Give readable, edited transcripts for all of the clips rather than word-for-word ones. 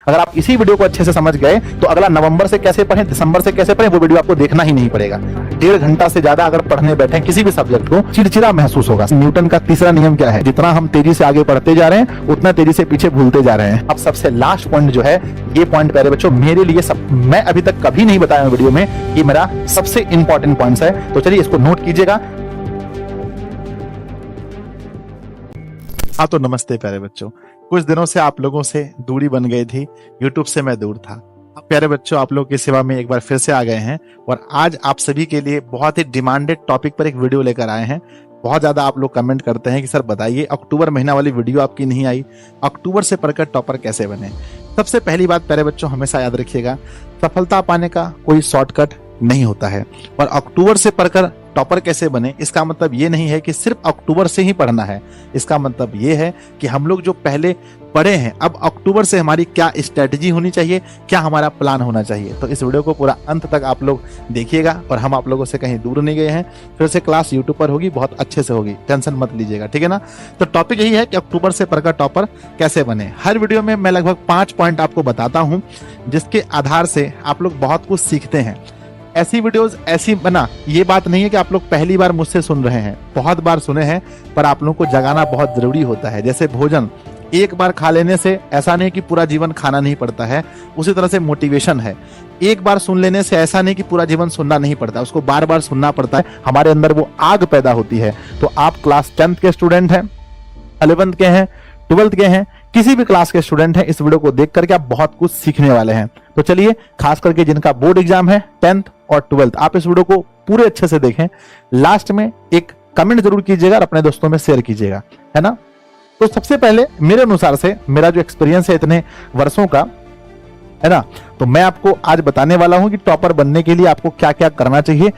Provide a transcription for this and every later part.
अगर आप इसी वीडियो को अच्छे से समझ गए तो अगला नवंबर से कैसे पढ़ें, दिसंबर से कैसे पढ़ें, वो वीडियो आपको देखना ही नहीं पड़ेगा। 1.5 घंटा से ज्यादा अगर पढ़ने बैठे किसी भी सब्जेक्ट को, चिड़चिड़ा महसूस होगा। न्यूटन का तीसरा नियम क्या है? जितना हम तेजी से आगे बढ़ते जा रहे हैं उतना तेजी से पीछे भूलते जा रहे हैं। अब सबसे लास्ट पॉइंट जो है, ये पॉइंट प्यारे बच्चों मेरे लिए मैं अभी तक कभी नहीं बताया वीडियो में, ये मेरा सबसे इंपॉर्टेंट पॉइंट है। तो चलिए इसको नोट कीजिएगा। हाँ तो नमस्ते प्यारे बच्चों, कुछ दिनों से आप लोगों से दूरी बन गई थी, यूट्यूब से मैं दूर था। अब प्यारे बच्चों आप लोगों की सेवा में एक बार फिर से आ गए हैं और आज आप सभी के लिए बहुत ही डिमांडेड टॉपिक पर एक वीडियो लेकर आए हैं। बहुत ज्यादा आप लोग कमेंट करते हैं कि सर बताइए अक्टूबर महीना वाली वीडियो आपकी नहीं आई, अक्टूबर से पढ़कर टॉपर कैसे बने। सबसे पहली बात प्यारे बच्चों हमेशा याद रखिएगा, सफलता पाने का कोई शॉर्टकट नहीं होता है। और अक्टूबर से पढ़कर टॉपर कैसे बने, इसका मतलब ये नहीं है कि सिर्फ अक्टूबर से ही पढ़ना है। इसका मतलब ये है कि हम लोग जो पहले पढ़े हैं, अब अक्टूबर से हमारी क्या स्ट्रेटजी होनी चाहिए, क्या हमारा प्लान होना चाहिए। तो इस वीडियो को पूरा अंत तक आप लोग देखिएगा। और हम आप लोगों से कहीं दूर नहीं गए हैं, फिर से क्लास यूट्यूब पर होगी, बहुत अच्छे से होगी, टेंशन मत लीजिएगा, ठीक है ना। तो टॉपिक यही है कि अक्टूबर से पढ़कर टॉपर कैसे बने। हर वीडियो में मैं लगभग 5 पॉइंट आपको बताता हूँ, जिसके आधार से आप लोग बहुत कुछ सीखते हैं। ऐसी वीडियोस ऐसी बना, ये बात नहीं है कि आप लोग पहली बार मुझसे सुन रहे हैं, बहुत बार सुने हैं, पर आप लोगों को जगाना बहुत जरूरी होता है। जैसे भोजन एक बार खा लेने से ऐसा नहीं कि पूरा जीवन खाना नहीं पड़ता है, उसी तरह से मोटिवेशन है, एक बार सुन लेने से ऐसा नहीं कि पूरा जीवन सुनना नहीं पड़ता, उसको बार बार सुनना पड़ता है। हमारे अंदर वो आग पैदा होती है। तो आप क्लास 10th के स्टूडेंट हैं, 11th के हैं, 12th के हैं, किसी भी क्लास के स्टूडेंट हैं, इस वीडियो को देख करके आप बहुत कुछ सीखने वाले हैं। तो चलिए, खास करके जिनका बोर्ड एग्जाम है 10th और 12th, आप इस वीडियो को पूरे अच्छे से देखें। लास्ट में एक कमेंट जरूर कीजिएगा और अपने दोस्तों में शेयर कीजिएगा, है ना। तो सबसे पहले मेरे अनुसार से, मेरा जो एक्सपीरियंस है इतने वर्षों का, है ना, तो मैं आपको आज बताने वाला हूं कि टॉपर बनने के लिए आपको क्या क्या करना चाहिए।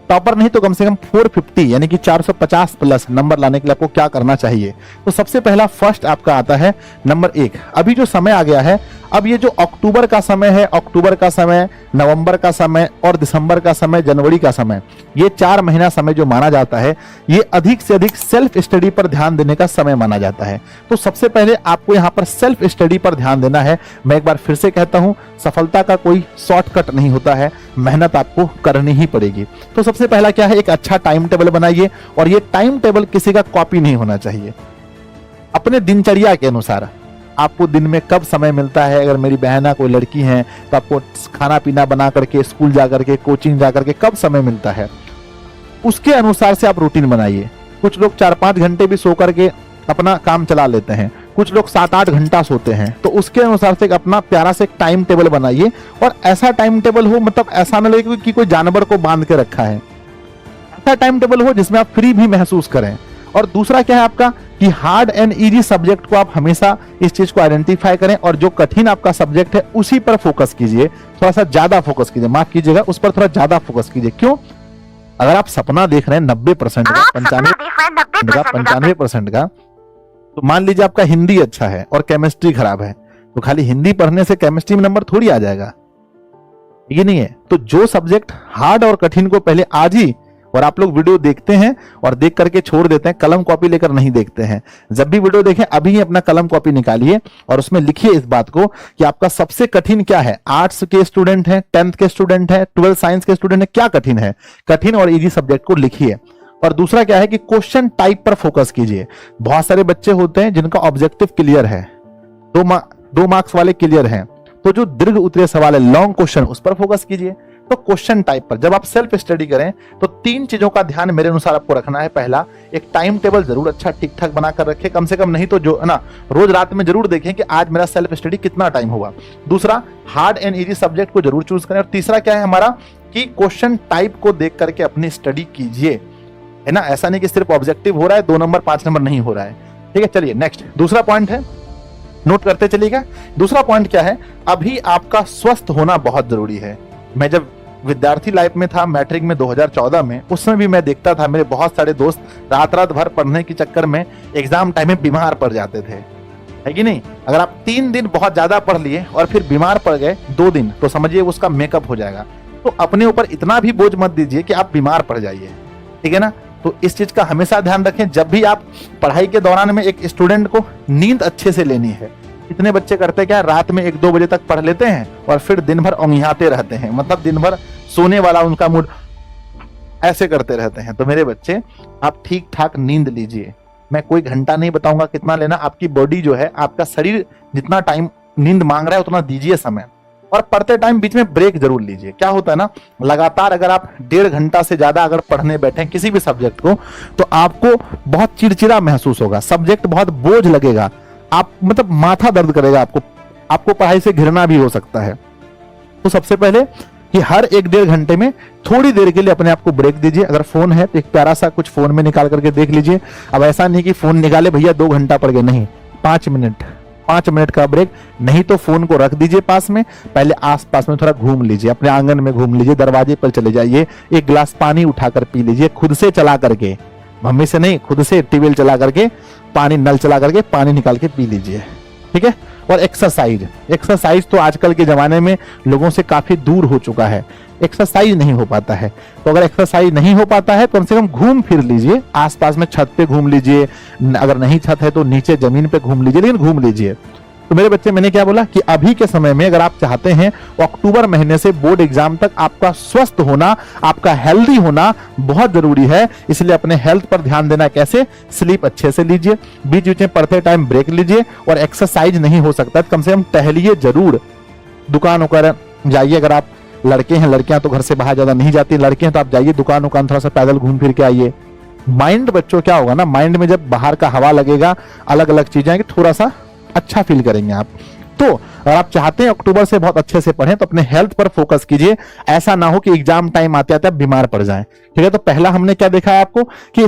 टॉपर नहीं तो कम से कम 450 यानी कि 450 प्लस नंबर लाने के लिए आपको क्या करना चाहिए। तो सबसे पहला फर्स्ट आपका आता है नंबर 1। अभी जो समय आ गया है, अब ये जो अक्टूबर का समय है, अक्टूबर का समय, नवंबर का समय और दिसंबर का समय, जनवरी का समय, ये 4 महीना समय जो माना जाता है, ये अधिक से अधिक सेल्फ स्टडी पर ध्यान देने का समय माना जाता है। तो सबसे पहले आपको यहाँ पर सेल्फ स्टडी पर ध्यान देना है। मैं एक बार फिर से कहता हूँ, सफलता का कोई शॉर्टकट नहीं होता है, मेहनत आपको करनी ही पड़ेगी। तो सबसे पहला क्या है, एक अच्छा टाइम टेबल बनाइए। और ये टाइम टेबल किसी का कॉपी नहीं होना चाहिए, अपने दिनचर्या के अनुसार आपको दिन में कब समय मिलता है। अगर मेरी बहना कोई लड़की है तो आपको खाना पीना बना करके, स्कूल जा करके, कोचिंग जा करके कब समय मिलता है, उसके अनुसार से आप रूटीन बनाइए। कुछ लोग 4-5 घंटे भी सो करके अपना काम चला लेते हैं, कुछ लोग 7-8 घंटा सोते हैं। तो उसके अनुसार से अपना प्यारा से एक टाइम टेबल बनाइए। और ऐसा टाइम टेबल हो, मतलब ऐसा ना लगे कि कोई जानवर को बांध के रखा है, ऐसा टाइम टेबल हो जिसमें आप फ्री भी महसूस करें। और दूसरा क्या है आपका, कि हार्ड एंड इजी सब्जेक्ट को आप हमेशा इस चीज को आइडेंटिफाई करें, और जो कठिन आपका सब्जेक्ट है उसी पर फोकस कीजिए, थोड़ा सा ज्यादा फोकस कीजिए, माफ कीजिएगा, उस पर थोड़ा ज्यादा फोकस कीजिए। क्यों? अगर आप सपना देख रहे हैं 90% का, 95% का, तो मान लीजिए आपका हिंदी अच्छा है और केमिस्ट्री खराब है, तो खाली हिंदी पढ़ने से केमिस्ट्री में नंबर थोड़ी आ जाएगा, ये नहीं है। तो जो सब्जेक्ट हार्ड और कठिन को पहले आज ही, और आप लोग वीडियो देखते हैं और देख करके छोड़ देते हैं, कलम कॉपी लेकर नहीं देखते हैं। जब भी वीडियो देखें अभी ही अपना कलम कॉपी निकालिए और उसमें लिखिए इस बात को कि आपका सबसे कठिन क्या है। आर्ट्स के स्टूडेंट हैं, 10th के स्टूडेंट हैं, 12th साइंस के स्टूडेंट हैं, क्या कठिन है, कठिन और इजी सब्जेक्ट को लिखिए। और दूसरा क्या है कि क्वेश्चन टाइप पर फोकस कीजिए। बहुत सारे बच्चे होते हैं जिनका ऑब्जेक्टिव क्लियर है, 2 मार्क्स वाले क्लियर हैं, तो जो दीर्घ उत्तरीय सवाल है, लॉन्ग क्वेश्चन, उस पर फोकस कीजिए। तो क्वेश्चन टाइप पर जब आप सेल्फ स्टडी करें तो 3 चीजों का ध्यान मेरे अनुसार आपको रखना है। पहला, एक टाइम टेबल जरूर अच्छा ठीक ठाक बनाकर रखें, कम से कम नहीं तो जो है ना, रोज रात में जरूर देखें कि आज मेरा सेल्फ स्टडी कितना टाइम हुआ। दूसरा, हार्ड एंड इजी सब्जेक्ट को जरूर चूज करें। और तीसरा क्या है हमारा, कि क्वेश्चन टाइप को देख करके अपनी स्टडी कीजिए, है ना। ऐसा नहीं कि सिर्फ ऑब्जेक्टिव हो रहा है, 2 नंबर 5 नंबर नहीं हो रहा है, ठीक है। चलिए नेक्स्ट, दूसरा पॉइंट है, नोट करते चलिएगा। दूसरा पॉइंट क्या है, अभी आपका स्वस्थ होना बहुत जरूरी है। मैं जब विद्यार्थी लाइफ में था, मैट्रिक में 2014 में, उसमें भी मैं देखता था मेरे बहुत सारे दोस्त रात रात भर पढ़ने के चक्कर में एग्जाम टाइम में बीमार पड़ जाते थे, है कि नहीं। अगर आप 3 दिन बहुत ज्यादा पढ़ लिए और फिर बीमार पड़ गए 2 दिन, तो समझिए उसका मेकअप हो जाएगा। तो अपने ऊपर इतना भी बोझ मत दीजिए कि आप बीमार पड़ जाइए, ठीक है ना। तो इस चीज का हमेशा ध्यान रखें। जब भी आप पढ़ाई के दौरान में, एक स्टूडेंट को नींद अच्छे से लेनी है, कितने बच्चे करते क्या, रात में 1-2 बजे तक पढ़ लेते हैं और फिर दिन भर औंघियाते रहते हैं, मतलब दिन भर सोने वाला उनका मूड, ऐसे करते रहते हैं। तो मेरे बच्चे, आप ठीक ठाक नींद लीजिए। मैं कोई घंटा नहीं बताऊंगा कितना लेना, आपकी बॉडी जो है, आपका शरीर जितना टाइम नींद मांग रहा है उतना दीजिए समय, और पढ़ते टाइम बीच में ब्रेक जरूर लीजिए। क्या होता है ना, लगातार अगर आप 1.5 घंटा से ज्यादा अगर पढ़ने बैठे किसी भी सब्जेक्ट को, तो आपको बहुत चिड़चिड़ा महसूस होगा, सब्जेक्ट बहुत बोझ लगेगा, आप मतलब माथा दर्द करेगा, आपको पढ़ाई से घिरना भी हो सकता है। तो सबसे पहले कि हर 1-1.5 घंटे में थोड़ी देर के लिए अपने आप को ब्रेक दीजिए। अगर फोन है तो एक प्यारा सा कुछ फोन में निकाल करके देख लीजिए। अब ऐसा नहीं कि फोन निकाले भैया 2 घंटा पढ़ गए, नहीं, 5 मिनट का ब्रेक। नहीं तो फोन को रख दीजिए पास में, पहले आसपास में थोड़ा घूम लीजिए, अपने आंगन में घूम लीजिए, दरवाजे पर चले जाइए, एक गिलास पानी उठाकर पी लीजिए, खुद से चला करके, मम्मी से नहीं, खुद से ट्यूबवेल चला करके, पानी नल चला करके पानी निकाल के पी लीजिए, ठीक है। और एक्सरसाइज तो आजकल के जमाने में लोगों से काफी दूर हो चुका है, एक्सरसाइज नहीं हो पाता है। तो अगर एक्सरसाइज नहीं हो पाता है तो कम से कम घूम फिर लीजिए, आसपास में छत पे घूम लीजिए, अगर नहीं छत है तो नीचे जमीन पे घूम लीजिए, लेकिन घूम लीजिए। तो मेरे बच्चे, मैंने क्या बोला कि अभी के समय में अगर आप चाहते हैं अक्टूबर महीने से बोर्ड एग्जाम तक आपका स्वस्थ होना, आपका हेल्दी होना बहुत जरूरी है, इसलिए अपने हेल्थ पर ध्यान देना। कैसे? स्लीप अच्छे से लीजिए, बीच बीच में पढ़ते टाइम ब्रेक लीजिए, और एक्सरसाइज नहीं हो सकता तो कम से कम टहलिए जरूर। दुकान होकर जाइए, अगर आप लड़के हैं, लड़कियां तो घर से बाहर ज्यादा नहीं जाती, लड़के हैं तो आप जाइए दुकान थोड़ा सा पैदल घूम फिर के आइए। माइंड बच्चों क्या होगा ना, माइंड में जब बाहर का हवा लगेगा, अलग अलग चीजें आएंगी, थोड़ा सा अच्छा फील करेंगे आप। तो अगर आप चाहते हैं अक्टूबर से बहुत अच्छे से पढ़ें तो अपने हेल्थ पर फोकस कीजिए, ऐसा ना हो कि एग्जाम टाइम आते आते आप बीमार पड़ जाएं, ठीक है। तो पहला हमने क्या देखा है आपको कि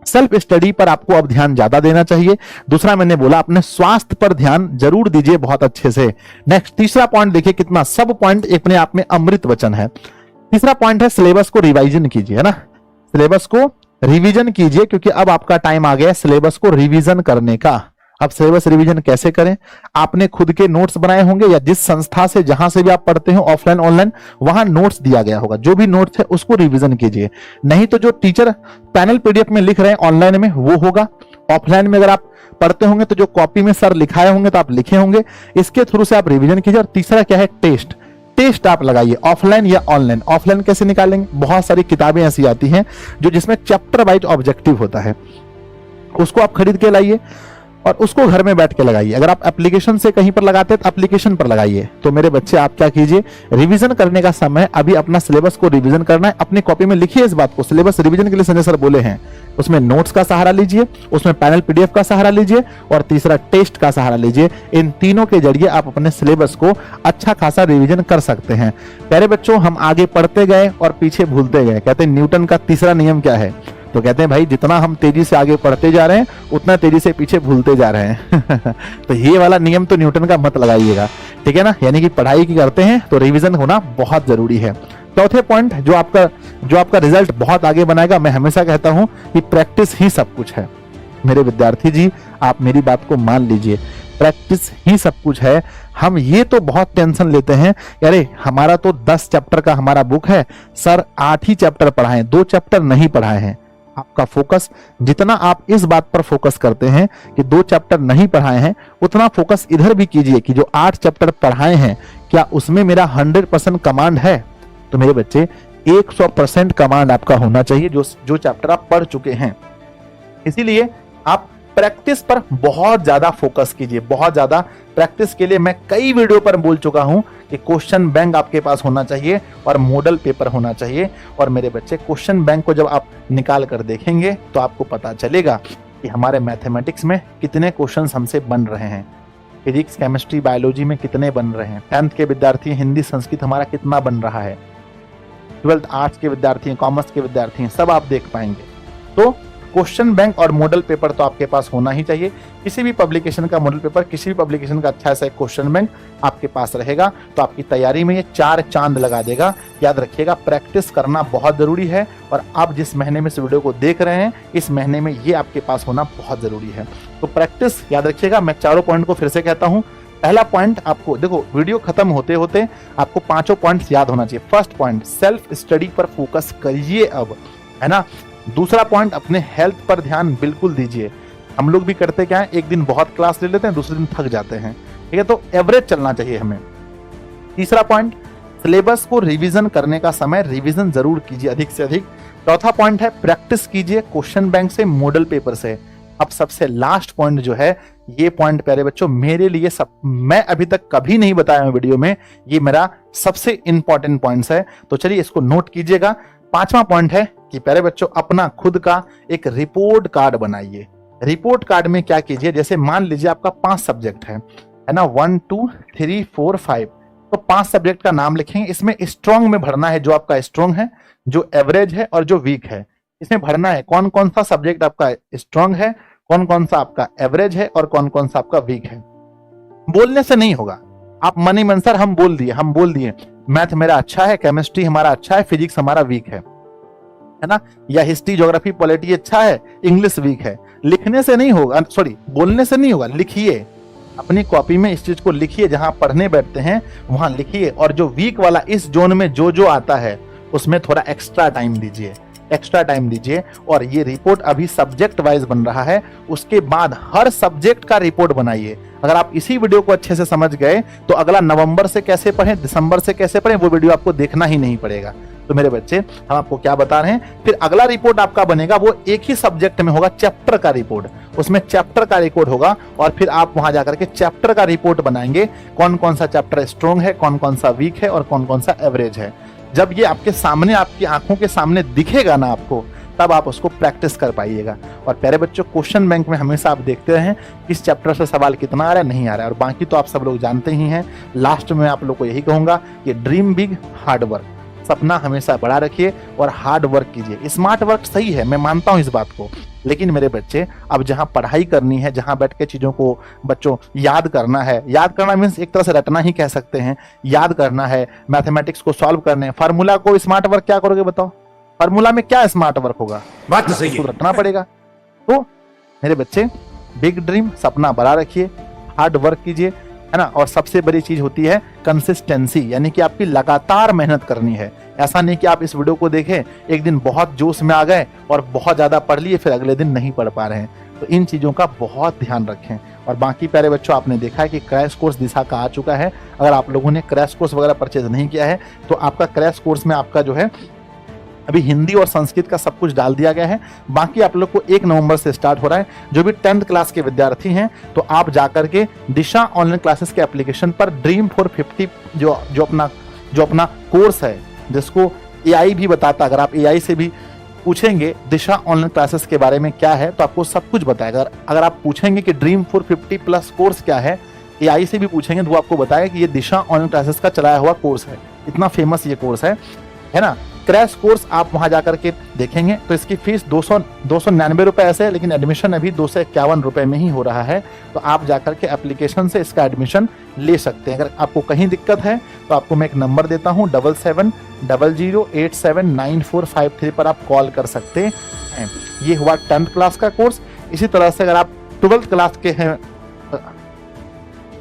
सेल्फ स्टडी पर आपको अब ध्यान ज्यादा देना चाहिए। दूसरा मैंने बोला अपने स्वास्थ्य पर ध्यान जरूर दीजिए बहुत अच्छे से। नेक्स्ट तीसरा पॉइंट देखिए, कितना सब पॉइंट अपने आप में अमृत वचन है। तीसरा पॉइंट है सिलेबस को रिवाइजन कीजिए, है ना, सिलेबस को रिवीजन कीजिए, क्योंकि अब आपका टाइम आ गया है सिलेबस को रिवीजन करने का। अब सिलेबस रिवीजन कैसे करें? आपने खुद के नोट्स बनाए होंगे, या जिस संस्था से जहां से भी आप पढ़ते हो, ऑफलाइन ऑनलाइन, वहां नोट्स दिया गया होगा, जो भी नोट्स है उसको रिवीजन कीजिए। नहीं तो जो टीचर पैनल पीडीएफ में लिख रहे हैं ऑनलाइन में वो होगा, ऑफलाइन में अगर आप पढ़ते होंगे तो जो कॉपी में सर लिखाए होंगे तो आप लिखे होंगे, इसके थ्रू से आप रिवीजन कीजिए। और तीसरा क्या है? टेस्ट आप लगाइए, ऑफलाइन या ऑनलाइन। ऑफलाइन कैसे निकालेंगे? बहुत सारी किताबें ऐसी आती हैं जो जिसमें चैप्टर वाइज ऑब्जेक्टिव होता है, उसको आप खरीद के लाइए और उसको घर में बैठ के लगाइए। अगर आप एप्लीकेशन से कहीं पर लगाते हैं तो एप्लीकेशन पर लगाइए। तो मेरे बच्चे, आप क्या कीजिए, रिवीजन करने का समय अभी अपना सिलेबस को रिवीजन करना है, अपनी कॉपी में लिखिए इस बात को। सिलेबस रिवीजन के लिए संजय सर बोले हैं, उसमें नोट्स का सहारा लीजिए, उसमें पैनल पीडीएफ का सहारा लीजिए, और तीसरा टेस्ट का सहारा लीजिए। इन तीनों के जरिए आप अपने सिलेबस को अच्छा खासा रिवीजन कर सकते हैं। प्यारे बच्चों, हम आगे पढ़ते गए और पीछे भूलते गए। कहते हैं न्यूटन का तीसरा नियम क्या है? तो कहते हैं भाई, जितना हम तेजी से आगे पढ़ते जा रहे हैं उतना तेजी से पीछे भूलते जा रहे हैं। तो ये वाला नियम तो न्यूटन का मत लगाइएगा, ठीक है ना। यानी कि पढ़ाई की करते हैं तो रिवीजन होना बहुत जरूरी है। चौथे पॉइंट जो आपका रिजल्ट बहुत आगे बनाएगा, मैं हमेशा कहता हूं कि प्रैक्टिस ही सब कुछ है। मेरे विद्यार्थी जी, आप मेरी बात को मान लीजिए, प्रैक्टिस ही सब कुछ है। हम ये तो बहुत टेंशन लेते हैं, अरे हमारा तो 10 चैप्टर का हमारा बुक है सर, 8 ही चैप्टर पढ़ाए, 2 चैप्टर नहीं पढ़ाए हैं। आपका फोकस, जितना आप इस बात पर फोकस करते हैं कि 2 चैप्टर नहीं पढ़ाए हैं, उतना फोकस इधर भी कीजिए कि जो 8 चैप्टर पढ़ाए हैं, क्या उसमें मेरा 100% कमांड है? तो मेरे बच्चे, 100% कमांड आपका होना चाहिए जो चैप्टर आप पढ़ चुके हैं। इसीलिए आप प्रैक्टिस पर बहुत ज्यादा फोकस कीजिए, बहुत ज्यादा। प्रैक्टिस के लिए मैं कई वीडियो पर बोल चुका हूं कि क्वेश्चन बैंक आपके पास होना चाहिए और मॉडल पेपर होना चाहिए। और मेरे बच्चे, क्वेश्चन बैंक को जब आप निकाल कर देखेंगे तो आपको पता चलेगा कि हमारे मैथमेटिक्स में कितने क्वेश्चंस हमसे बन रहे हैं, फिजिक्स, केमिस्ट्री, बायोलॉजी में कितने बन रहे हैं, 10th के विद्यार्थी, हिंदी, संस्कृत हमारा कितना बन रहा है, 12th आर्ट्स के विद्यार्थी हैं, कॉमर्स के विद्यार्थी हैं, सब आप देख पाएंगे। तो क्वेश्चन बैंक और मॉडल पेपर तो आपके पास होना ही चाहिए। किसी भी पब्लिकेशन का मॉडल पेपर, किसी भी पब्लिकेशन का अच्छा सा क्वेश्चन बैंक आपके पास रहेगा तो आपकी तैयारी में ये 4 चांद लगा देगा। याद रखिएगा, प्रैक्टिस करना बहुत जरूरी है। और आप जिस महीने में इस वीडियो को देख रहे हैं, इस महीने में ये आपके पास होना बहुत जरूरी है। तो प्रैक्टिस याद रखिएगा। मैं 4 पॉइंट को फिर से कहता हूँ। पहला पॉइंट, आपको देखो वीडियो खत्म होते होते आपको 5 पॉइंट्स याद होना चाहिए। फर्स्ट पॉइंट, सेल्फ स्टडी पर फोकस करिए अब, है ना। दूसरा पॉइंट, अपने हेल्थ पर ध्यान बिल्कुल दीजिए। हम लोग भी करते क्या है, एक दिन बहुत क्लास ले लेते हैं, दूसरे दिन थक जाते हैं, ठीक है। तो एवरेज चलना चाहिए हमें। तीसरा पॉइंट, सिलेबस को रिवीजन करने का समय रिवीजन जरूर कीजिए अधिक से अधिक। चौथा पॉइंट है प्रैक्टिस कीजिए क्वेश्चन बैंक से, मॉडल पेपर से। अब सबसे लास्ट पॉइंट जो है, ये पॉइंट प्यारे बच्चों मेरे लिए मैं अभी तक कभी नहीं बताया हूं वीडियो में, ये मेरा सबसे इंपॉर्टेंट पॉइंट्स है, तो चलिए इसको नोट कीजिएगा। पांचवा पॉइंट है कि प्यारे बच्चों अपना खुद का एक रिपोर्ट कार्ड बनाइए। रिपोर्ट कार्ड में क्या कीजिए, जैसे मान लीजिए आपका 5 सब्जेक्ट है ना, 1 2 3 4 5, तो 5 सब्जेक्ट का नाम लिखेंगे। इसमें स्ट्रॉन्ग में भरना है, जो आपका स्ट्रॉन्ग है, जो एवरेज है और जो वीक है, इसमें भरना है कौन कौन सा सब्जेक्ट आपका स्ट्रॉन्ग है, कौन कौन सा आपका एवरेज है और कौन कौन सा आपका वीक है। बोलने से नहीं होगा, आप मन ही मन सर हम बोल दिए मैथ मेरा अच्छा है, केमिस्ट्री हमारा अच्छा है, फिजिक्स हमारा वीक है ना, या हिस्ट्री ज्योग्राफी पॉलिटी अच्छा है, इंग्लिश वीक है। लिखने से नहीं होगा, सॉरी बोलने से नहीं होगा, लिखिए अपनी कॉपी में इस चीज को लिखिए, जहां पढ़ने बैठते हैं वहां लिखिए। और जो वीक वाला इस जोन में जो आता है उसमें थोड़ा एक्स्ट्रा टाइम दीजिए। और ये रिपोर्ट अभी सब्जेक्ट वाइज बन रहा है, उसके बाद हर सब्जेक्ट का रिपोर्ट बनाइए। अगर आप इसी वीडियो को अच्छे से समझ गए तो अगला नवंबर से कैसे पढ़ें, दिसंबर से कैसे पढ़ें, वो वीडियो आपको देखना ही नहीं पड़ेगा। तो मेरे बच्चे, हम आपको क्या बता रहे हैं, फिर अगला रिपोर्ट आपका बनेगा वो एक ही सब्जेक्ट में होगा, चैप्टर का रिपोर्ट, उसमें चैप्टर का रिकॉर्ड होगा और फिर आप वहां जाकर के चैप्टर का रिपोर्ट बनाएंगे, कौन कौन सा चैप्टर स्ट्रॉन्ग है, कौन कौन सा वीक है और कौन कौन सा एवरेज है। जब ये आपके सामने, आपकी आंखों के सामने दिखेगा ना आपको, तब आप उसको प्रैक्टिस कर पाइएगा। और प्यारे बच्चों, क्वेश्चन बैंक में हमेशा आप देखते रहें किस चैप्टर से सवाल कितना आ रहा है, नहीं आ रहा है, और बाकी तो आप सब लोग जानते ही हैं। लास्ट में आप लोग को यही कहूंगा कि ड्रीम बिग, हार्ड वर्क, सपना हमेशा बड़ा रखिए और हार्ड वर्क कीजिए। स्मार्ट वर्क सही है, मैं मानता हूं इस बात को, लेकिन मेरे बच्चे अब जहां पढ़ाई करनी है, जहां बैठ के चीजों को बच्चों याद करना है, याद करना मीन्स एक तरह से रटना ही कह सकते हैं, याद करना है, मैथमेटिक्स को सॉल्व करने, फार्मूला को स्मार्ट वर्क क्या करोगे बताओ, फार्मूला में क्या स्मार्ट वर्क होगा, बात तो सही है, रटना पड़ेगा। तो मेरे बच्चे, बिग ड्रीम, सपना बड़ा रखिए, हार्ड वर्क कीजिए, है ना। और सबसे बड़ी चीज होती है कंसिस्टेंसी, यानी कि आपकी लगातार मेहनत करनी है। ऐसा नहीं कि आप इस वीडियो को देखें, एक दिन बहुत जोश में आ गए और बहुत ज्यादा पढ़ लिए, फिर अगले दिन नहीं पढ़ पा रहे हैं। तो इन चीजों का बहुत ध्यान रखें। और बाकी प्यारे बच्चों, आपने देखा है कि क्रैश कोर्स दिशा का आ चुका है। अगर आप लोगों ने क्रैश कोर्स वगैरह परचेज नहीं किया है तो आपका क्रैश कोर्स में आपका जो है अभी हिंदी और संस्कृत का सब कुछ डाल दिया गया है। बाकी आप लोग को 1 नवंबर से स्टार्ट हो रहा है। जो भी 10th क्लास के विद्यार्थी हैं तो आप जाकर के दिशा ऑनलाइन क्लासेस के एप्लीकेशन पर ड्रीम 450 जो अपना कोर्स है, जिसको एआई भी बताता, अगर आप एआई से भी पूछेंगे दिशा ऑनलाइन क्लासेस के बारे में क्या है तो आपको सब कुछ बताएगा। अगर आप पूछेंगे कि ड्रीम 450 प्लस कोर्स क्या है, एआई से भी पूछेंगे तो वो आपको बताएगा कि ये दिशा ऑनलाइन क्लासेस का चलाया हुआ कोर्स है। इतना फेमस ये कोर्स है ना। क्रैश कोर्स आप वहां जाकर के देखेंगे तो इसकी फीस 299 रुपए ऐसे है, लेकिन एडमिशन अभी 251 रुपए में ही हो रहा है। तो आप जाकर के एप्लीकेशन से इसका एडमिशन ले सकते हैं। अगर आपको कहीं दिक्कत है तो आपको मैं एक नंबर देता हूं, 7700879453 पर आप कॉल कर सकते हैं। ये हुआ 10th क्लास का कोर्स। इसी तरह से अगर आप 12th क्लास के हैं,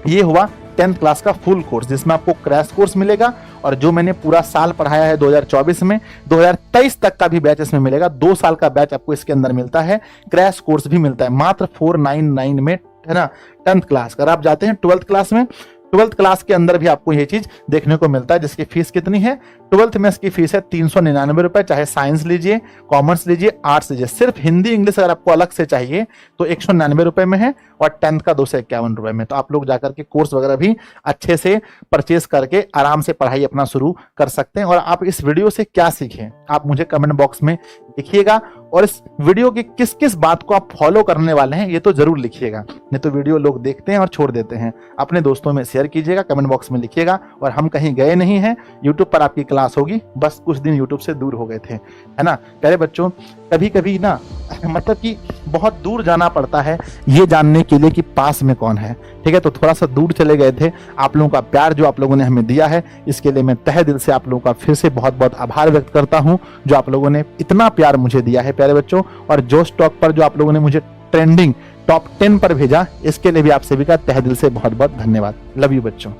ये हुआ 10th क्लास का फुल कोर्स, जिसमें आपको क्रैश कोर्स मिलेगा और जो मैंने पूरा साल पढ़ाया है 2024 में, 2023 तक का भी बैच इसमें मिलेगा। 2 साल का बैच आपको इसके अंदर मिलता है, क्रैश कोर्स भी मिलता है मात्र 499 में, है ना। 10th क्लास, अगर आप जाते हैं 12th क्लास में, 12th क्लास के अंदर भी आपको ये चीज देखने को मिलता है, जिसकी फीस कितनी है, 12th में इसकी फीस है 399 रुपए, चाहे साइंस लीजिए, कॉमर्स लीजिए, आर्ट्स लीजिए। सिर्फ हिंदी इंग्लिश अगर आपको अलग से चाहिए तो 199 रुपए में है और 10th का 251 रुपए में। तो आप लोग जाकर के कोर्स वगैरह भी अच्छे से परचेज करके आराम से पढ़ाई अपना शुरू कर सकते हैं। और आप इस वीडियो से क्या सीखें, आप मुझे कमेंट बॉक्स में लिखिएगा, और इस वीडियो की किस किस बात को आप फॉलो करने वाले हैं ये तो जरूर लिखिएगा, नहीं तो वीडियो लोग देखते हैं और छोड़ देते हैं। अपने दोस्तों में शेयर कीजिएगा, कमेंट बॉक्स में लिखिएगा। और हम कहीं गए नहीं हैं, यूट्यूब पर आपकी क्लास होगी, बस कुछ दिन यूट्यूब से दूर हो गए थे, है ना। प्यारे बच्चों, कभी कभी ना मतलब कि बहुत दूर जाना पड़ता है ये जानने के लिए कि पास में कौन है, ठीक है। तो थोड़ा सा दूर चले गए थे। आप लोगों का प्यार जो आप लोगों ने हमें दिया है, इसके लिए मैं तहे दिल से आप लोगों का फिर से बहुत बहुत आभार व्यक्त करता हूं, जो आप लोगों ने इतना प्यार मुझे दिया है प्यारे बच्चों। और जोश टॉक पर जो आप लोगों ने मुझे ट्रेंडिंग टॉप 10 पर भेजा, इसके लिए भी आप सभी का तहे दिल से बहुत बहुत धन्यवाद। लव यू बच्चों।